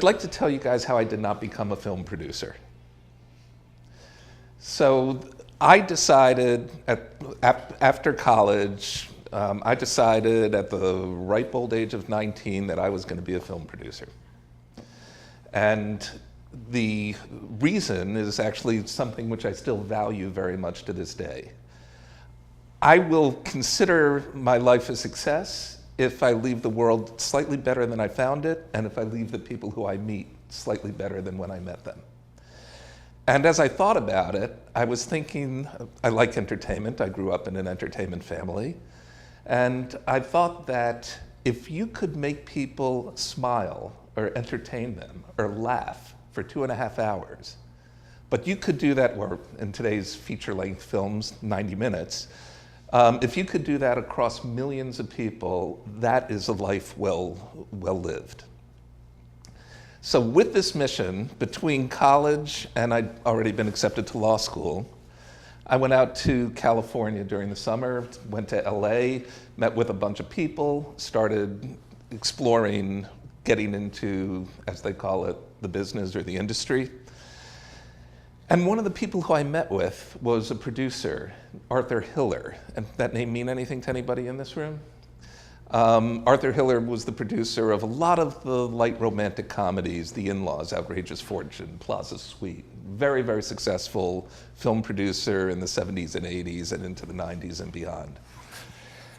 I'd like to tell you guys how I did not become a film producer. So I decided after college, I decided at the ripe old age of 19 that I was going to be a film producer. And the reason is actually something which I still value very much to this day. I will consider my life a success if I leave the world slightly better than I found it, and if I leave the people who I meet slightly better than when I met them. And as I thought about it, I was thinking, I like entertainment. I grew up in an entertainment family. And I thought that if you could make people smile or entertain them or laugh for 2.5 hours, but you could do that, or in today's feature-length films, 90 minutes, if you could do that across millions of people, that is a life well lived. So with this mission, between college and I'd already been accepted to law school, I went out to California during the summer, went to LA, met with a bunch of people, started exploring, getting into, as they call it, the business or the industry. And one of the people who I met with was a producer, Arthur Hiller. And that name mean anything to anybody in this room? Arthur Hiller was the producer of a lot of the light romantic comedies, The In-Laws, Outrageous Fortune, Plaza Suite. Very, very successful film producer in the 70s and 80s and into the 90s and beyond.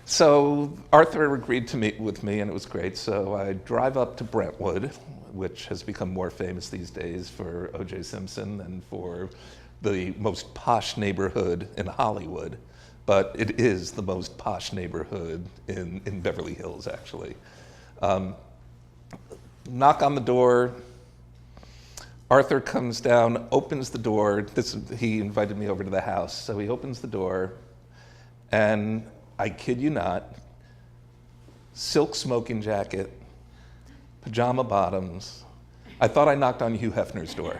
So Arthur agreed to meet with me, and it was great. So I drive up to Brentwood, which has become more famous these days for O.J. Simpson and for the most posh neighborhood in Hollywood. But it is the most posh neighborhood in Beverly Hills, actually. Knock on the door. Arthur comes down, opens the door. He invited me over to the house. So he opens the door, and I kid you not, silk smoking jacket, pajama bottoms. I thought I knocked on Hugh Hefner's door.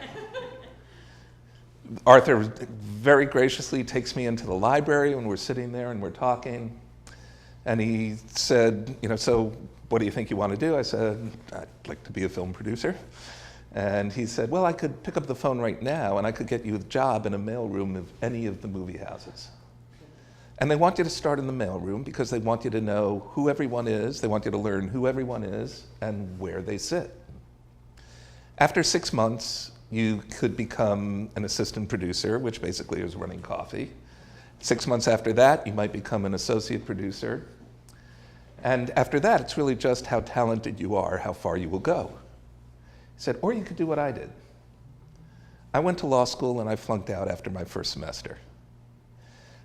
Arthur very graciously takes me into the library when we're sitting there and we're talking. And he said, so what do you think you want to do? I said, I'd like to be a film producer. And he said, well, I could pick up the phone right now and I could get you a job in a mailroom of any of the movie houses. And they want you to start in the mailroom because they want you to know who everyone is. They want you to learn who everyone is and where they sit. After 6 months, you could become an assistant producer, which basically is running coffee. 6 months after that, you might become an associate producer. And after that, it's really just how talented you are, how far you will go. He said, or you could do what I did. I went to law school and I flunked out after my first semester.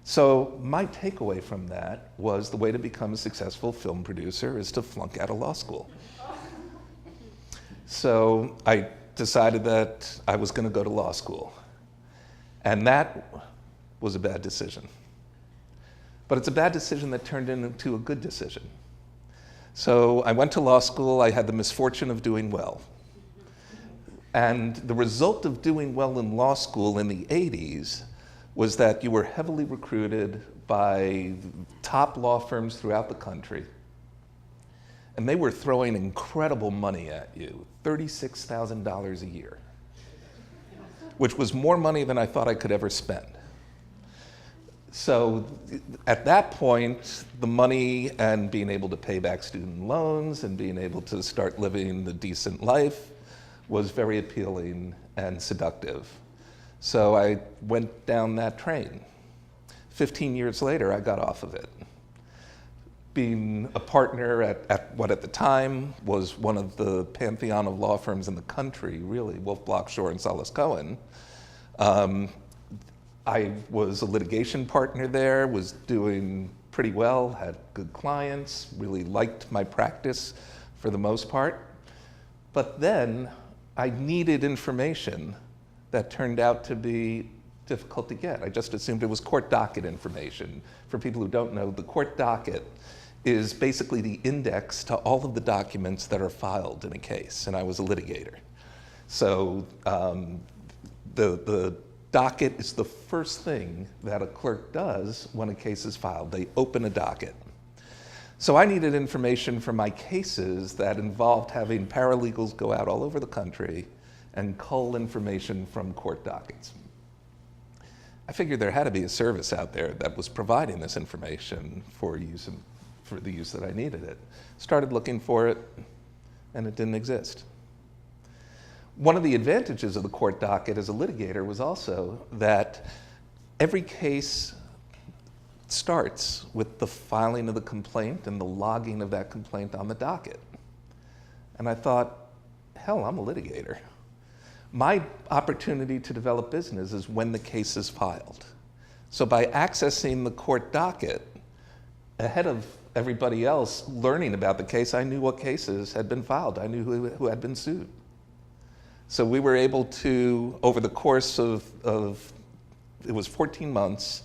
So my takeaway from that was the way to become a successful film producer is to flunk out of law school. So I decided that I was going to go to law school. And that was a bad decision. But it's a bad decision that turned into a good decision. So I went to law school. I had the misfortune of doing well. And the result of doing well in law school in the 80s was that you were heavily recruited by top law firms throughout the country. And they were throwing incredible money at you, $36,000 a year, which was more money than I thought I could ever spend. So at that point, the money and being able to pay back student loans and being able to start living a decent life was very appealing and seductive. So I went down that train. 15 years later, I got off of it. Being a partner at what at the time was one of the pantheon of law firms in the country, really, Wolf, Block, Shore, and Solis Cohen. I was a litigation partner there, was doing pretty well, had good clients, really liked my practice for the most part. But then I needed information that turned out to be difficult to get. I just assumed it was court docket information. For people who don't know, the court docket is basically the index to all of the documents that are filed in a case, and I was a litigator. So the docket is the first thing that a clerk does when a case is filed. They open a docket. So I needed information for my cases that involved having paralegals go out all over the country and cull information from court dockets. I figured there had to be a service out there that was providing this information for the use that I needed it. Started looking for it, and it didn't exist. One of the advantages of the court docket as a litigator was also that every case starts with the filing of the complaint and the logging of that complaint on the docket. And I thought, hell, I'm a litigator. My opportunity to develop business is when the case is filed. So by accessing the court docket, ahead of everybody else learning about the case, I knew what cases had been filed. I knew who had been sued. So we were able to, over the course of it was 14 months,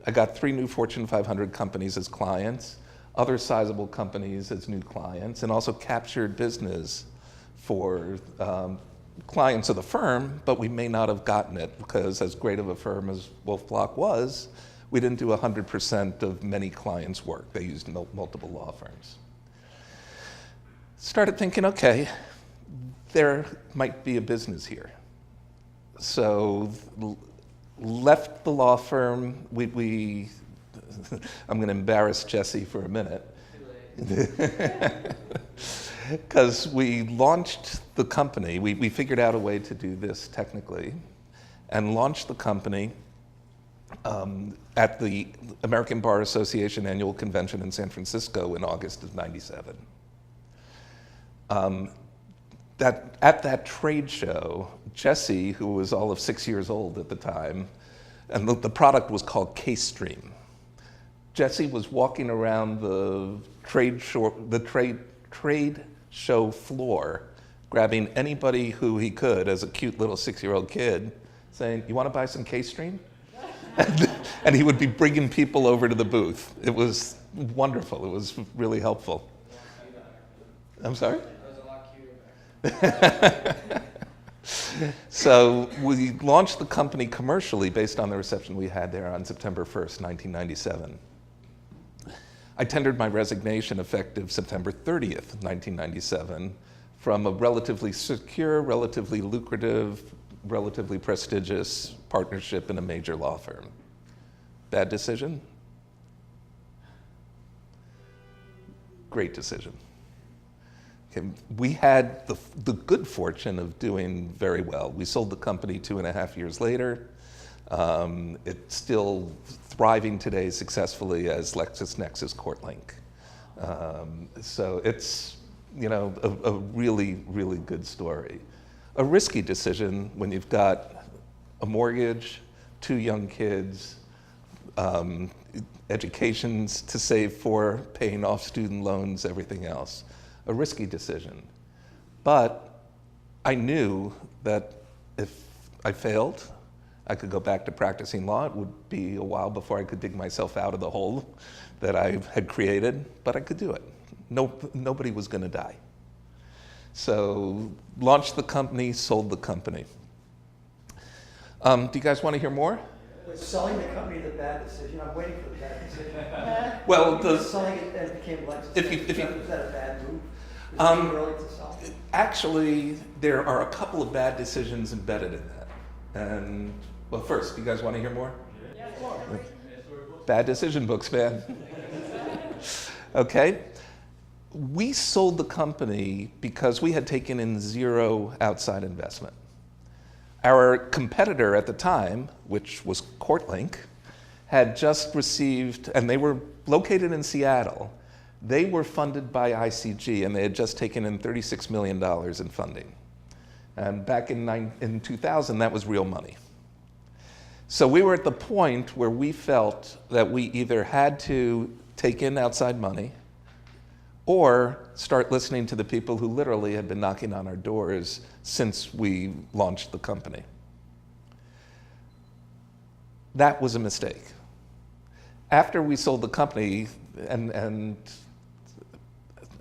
I got 3 new Fortune 500 companies as clients, other sizable companies as new clients, and also captured business for clients of the firm, but we may not have gotten it because as great of a firm as Wolf Block was, we didn't do 100% of many clients' work. They used multiple law firms. Started thinking, okay, there might be a business here. So left the law firm. I'm going to embarrass Jesse for a minute. Because we launched the company. We figured out a way to do this technically and launched the company at the American Bar Association annual convention in San Francisco in August of '97. At that trade show, Jesse, who was all of 6 years old at the time, and the product was called CaseStream. Jesse was walking around the trade show floor, grabbing anybody who he could as a cute little 6-year-old kid, saying, "You want to buy some CaseStream?" And he would be bringing people over to the booth. It was wonderful. It was really helpful. I'm sorry? So we launched the company commercially based on the reception we had there on September 1st, 1997. I tendered my resignation effective September 30th, 1997, from a relatively secure, relatively lucrative, relatively prestigious partnership in a major law firm. Bad decision? Great decision. Okay, we had the good fortune of doing very well. We sold the company 2.5 years later. It's still thriving today successfully as LexisNexis CourtLink. So it's a really, really good story. A risky decision when you've got a mortgage, 2 young kids, educations to save for, paying off student loans, everything else. A risky decision. But I knew that if I failed, I could go back to practicing law. It would be a while before I could dig myself out of the hole that I had created, but I could do it. Nobody was going to die. So launched the company, sold the company. Do you guys want to hear more? Was selling the company the bad decision? I'm waiting for the bad decision. Well, selling it and it became Lexis. Was that a bad move? Actually, there are a couple of bad decisions embedded in that. And, well, first, do you guys want to hear more? Yeah. Bad decision, Bookspan. Okay. We sold the company because we had taken in 0 outside investment. Our competitor at the time, which was CourtLink, had just received, and they were located in Seattle. They were funded by ICG, and they had just taken in $36 million in funding. And back in 2000, that was real money. So we were at the point where we felt that we either had to take in outside money or start listening to the people who literally had been knocking on our doors since we launched the company. That was a mistake. After we sold the company, and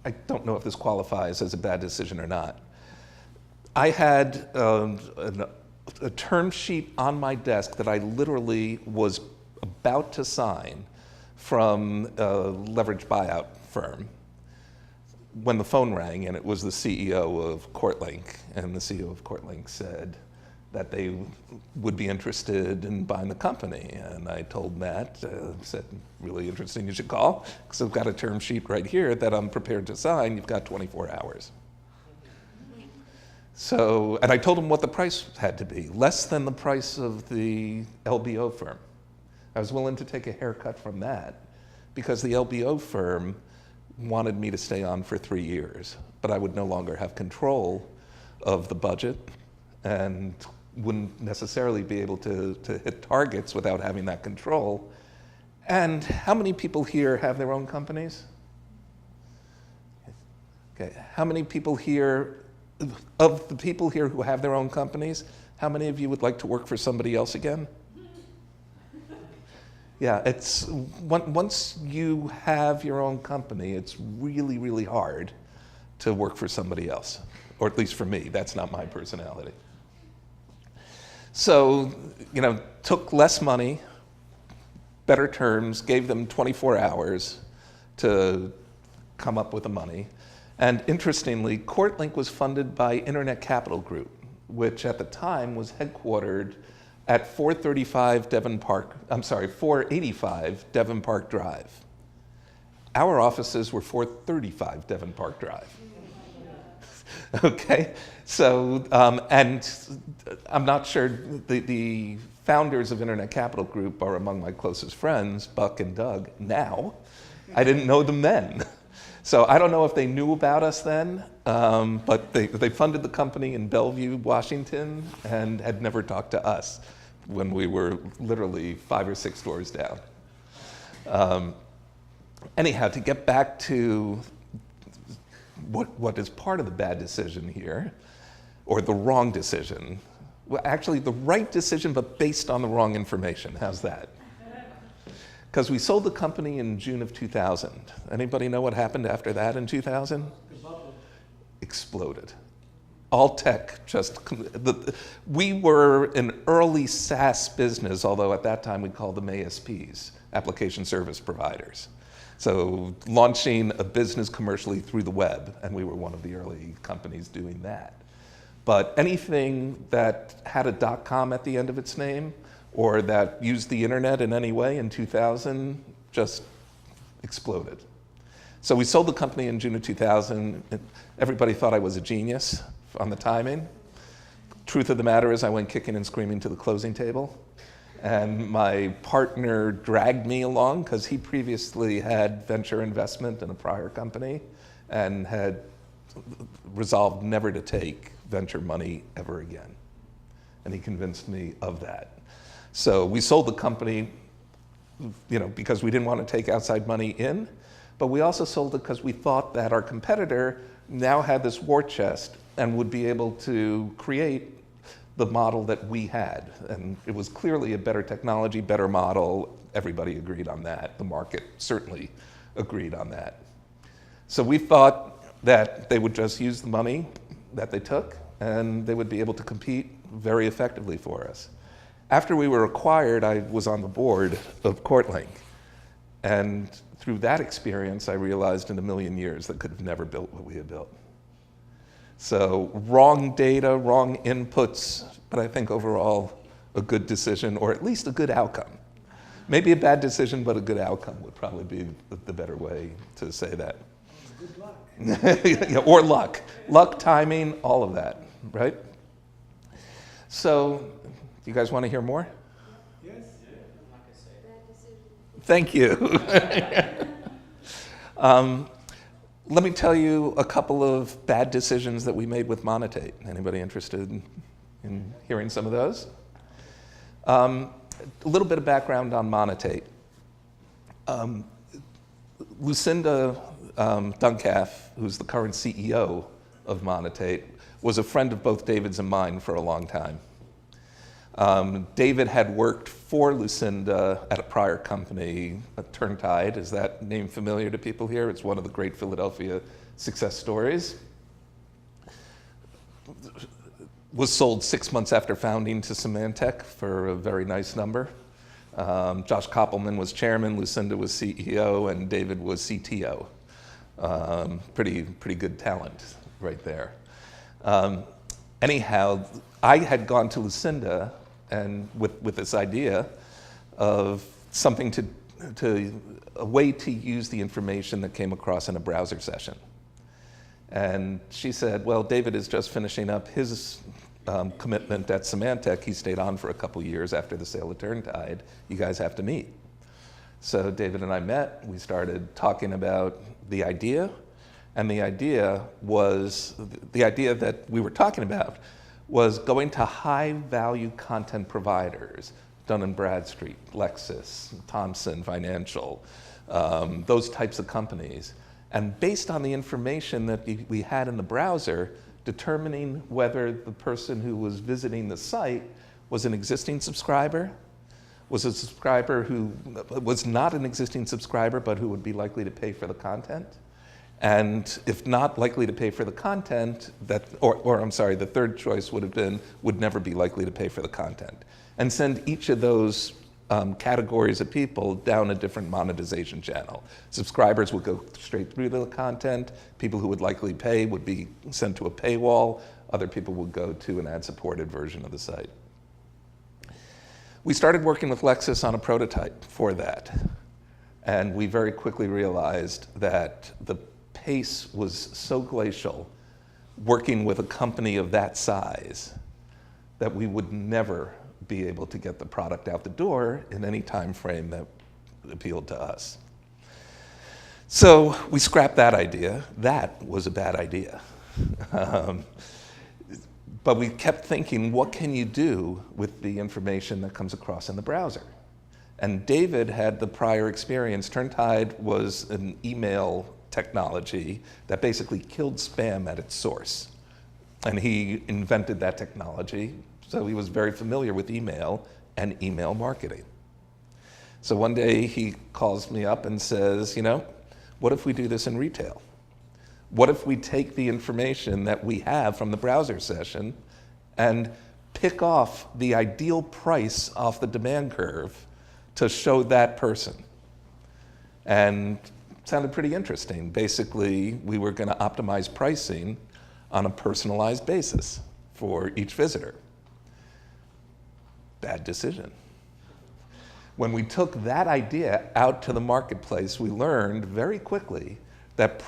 I don't know if this qualifies as a bad decision or not, I had a term sheet on my desk that I literally was about to sign from a leveraged buyout firm when the phone rang, and it was the CEO of Courtlink, and the CEO of Courtlink said that they would be interested in buying the company. And I told Matt, said, really interesting, you should call, because I've got a term sheet right here that I'm prepared to sign. You've got 24 hours. So, and I told him what the price had to be, less than the price of the LBO firm. I was willing to take a haircut from that because the LBO firm wanted me to stay on for 3 years, but I would no longer have control of the budget and wouldn't necessarily be able to hit targets without having that control. And how many people here have their own companies? Okay, how many people here, of the people here who have their own companies, how many of you would like to work for somebody else again? Yeah, it's, once you have your own company, it's really, really hard to work for somebody else. Or at least for me, that's not my personality. So, you know, took less money, better terms, gave them 24 hours to come up with the money. And interestingly, Courtlink was funded by Internet Capital Group, which at the time was headquartered at 485 Devon Park Drive. Our offices were 435 Devon Park Drive. Okay, so, and I'm not sure, the founders of Internet Capital Group are among my closest friends, Buck and Doug, now. I didn't know them then. So I don't know if they knew about us then, but they funded the company in Bellevue, Washington, and had never talked to us when we were literally 5 or 6 doors down. Anyhow, to get back to what is part of the bad decision here, or the wrong decision. Well, actually, the right decision, but based on the wrong information. How's that? Because we sold the company in June of 2000. Anybody know what happened after that in 2000? Exploded. All tech just, we were an early SaaS business, although at that time we called them ASPs, application service providers. So launching a business commercially through the web, and we were one of the early companies doing that. But anything that had a .com at the end of its name, or that used the internet in any way in 2000, just exploded. So we sold the company in June of 2000. Everybody thought I was a genius on the timing. Truth of the matter is I went kicking and screaming to the closing table. And my partner dragged me along because he previously had venture investment in a prior company and had resolved never to take venture money ever again. And he convinced me of that. So we sold the company, you know, because we didn't want to take outside money in, but we also sold it because we thought that our competitor now had this war chest and would be able to create the model that we had. And it was clearly a better technology, better model. Everybody agreed on that. The market certainly agreed on that. So we thought that they would just use the money that they took and they would be able to compete very effectively for us. After we were acquired, I was on the board of Courtlink. And through that experience, I realized in a million years that could have never built what we had built. So wrong data, wrong inputs, but I think overall a good decision, or at least a good outcome. Maybe a bad decision, but a good outcome would probably be the better way to say that. Good luck. Yeah, or luck. Luck, timing, all of that, right? So, do you guys want to hear more? Yes. Thank you. Let me tell you a couple of bad decisions that we made with Monetate. Anybody interested in hearing some of those? A little bit of background on Monetate. Lucinda Duncalf, who's the current CEO of Monetate, was a friend of both David's and mine for a long time. David had worked for Lucinda at a prior company, Turntide. Is that name familiar to people here? It's one of the great Philadelphia success stories. Was sold 6 months after founding to Symantec for a very nice number. Josh Koppelman was chairman, Lucinda was CEO, and David was CTO. Pretty good talent right there. Anyhow, I had gone to Lucinda and with this idea of something a way to use the information that came across in a browser session. And she said, well, David is just finishing up his commitment at Symantec. He stayed on for a couple years after the sale of Turntide. You guys have to meet. So David and I met. We started talking about the idea. And the idea that we were talking about was going to high-value content providers, Dun & Bradstreet, Lexis, Thomson Financial, those types of companies. And based on the information that we had in the browser, determining whether the person who was visiting the site was an existing subscriber, was a subscriber who was not an existing subscriber but who would be likely to pay for the content. And if not likely to pay for the content, the third choice would have been would never be likely to pay for the content. And send each of those categories of people down a different monetization channel. Subscribers would go straight through to the content. People who would likely pay would be sent to a paywall. Other people would go to an ad-supported version of the site. We started working with Lexis on a prototype for that. And we very quickly realized that the pace was so glacial working with a company of that size that we would never be able to get the product out the door in any time frame that appealed to us. So we scrapped that idea. That was a bad idea. But we kept thinking, what can you do with the information that comes across in the browser? And David had the prior experience. Turntide was an email technology that basically killed spam at its source. And he invented that technology. So he was very familiar with email and email marketing. So one day he calls me up and says, what if we do this in retail? What if we take the information that we have from the browser session and pick off the ideal price off the demand curve to show that person? And it sounded pretty interesting. Basically, we were going to optimize pricing on a personalized basis for each visitor. Bad decision. When we took that idea out to the marketplace, we learned very quickly that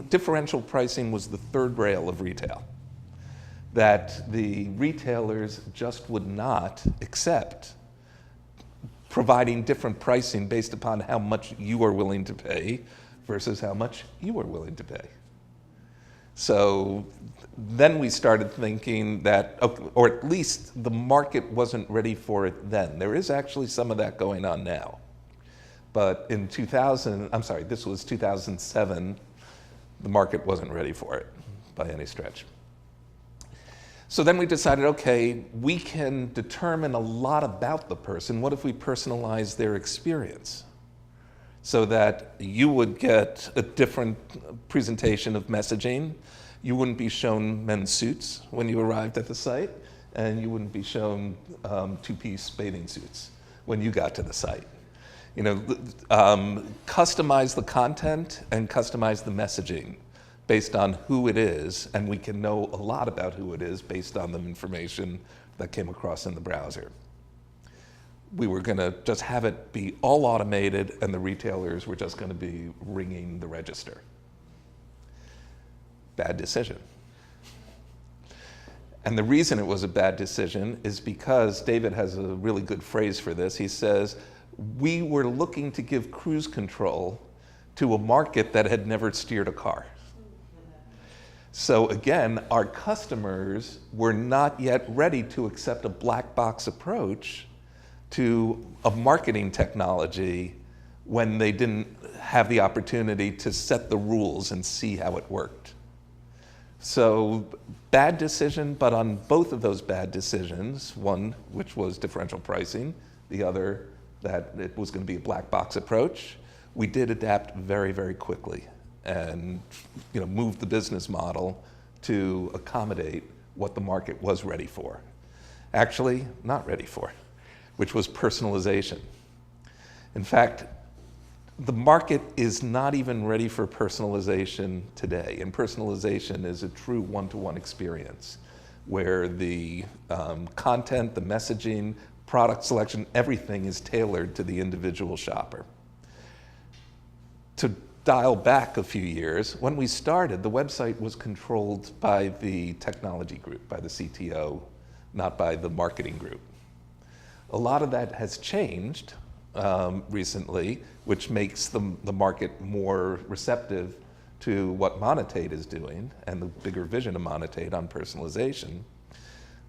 differential pricing was the third rail of retail. That the retailers just would not accept providing different pricing based upon how much you are willing to pay versus how much you are willing to pay. So then we started thinking that, or at least the market wasn't ready for it then. There is actually some of that going on now. But in this was 2007, the market wasn't ready for it by any stretch. So then we decided, okay, we can determine a lot about the person. What if we personalize their experience? So that you would get a different presentation of messaging. You wouldn't be shown men's suits when you arrived at the site, and you wouldn't be shown two-piece bathing suits when you got to the site. Customize the content and customize the messaging based on who it is, and we can know a lot about who it is based on the information that came across in the browser. We were going to just have it be all automated, and the retailers were just going to be ringing the register. Bad decision. And the reason it was a bad decision is because David has a really good phrase for this. He says, we were looking to give cruise control to a market that had never steered a car. So again, our customers were not yet ready to accept a black box approach to a marketing technology when they didn't have the opportunity to set the rules and see how it worked. So bad decision, but on both of those bad decisions, one which was differential pricing, the other that it was going to be a black box approach, we did adapt very, very quickly and move the business model to accommodate what the market was ready for. Actually, not ready for, which was personalization. In fact, the market is not even ready for personalization today, and personalization is a true one-to-one experience where the content, the messaging, product selection, everything is tailored to the individual shopper. To dial back a few years, when we started, the website was controlled by the technology group, by the CTO, not by the marketing group. A lot of that has changed recently, which makes the market more receptive to what Monetate is doing and the bigger vision of Monetate on personalization.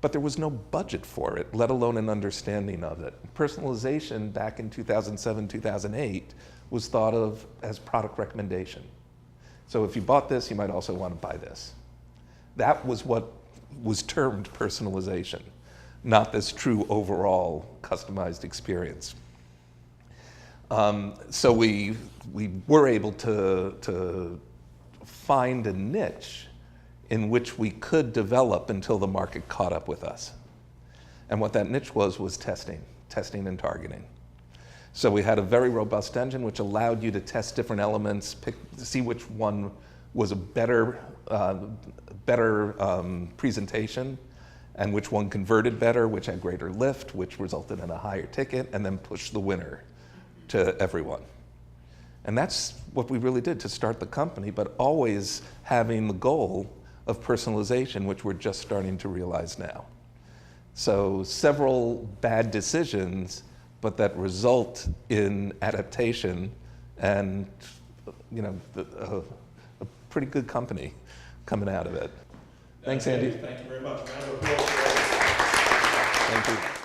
But there was no budget for it, let alone an understanding of it. Personalization back in 2007, 2008 was thought of as product recommendation. So if you bought this, you might also want to buy this. That was what was termed personalization, not this true overall customized experience. So we were able to find a niche in which we could develop until the market caught up with us. And what that niche was testing and targeting. So we had a very robust engine which allowed you to test different elements, to see which one was a better presentation, and which one converted better, which had greater lift, which resulted in a higher ticket, and then push the winner to everyone. And that's what we really did to start the company, but always having the goal of personalization, which we're just starting to realize now. So several bad decisions, but that result in adaptation and a pretty good company coming out of it. Thanks, Andy. Thank you very much. Round of applause. Thank you.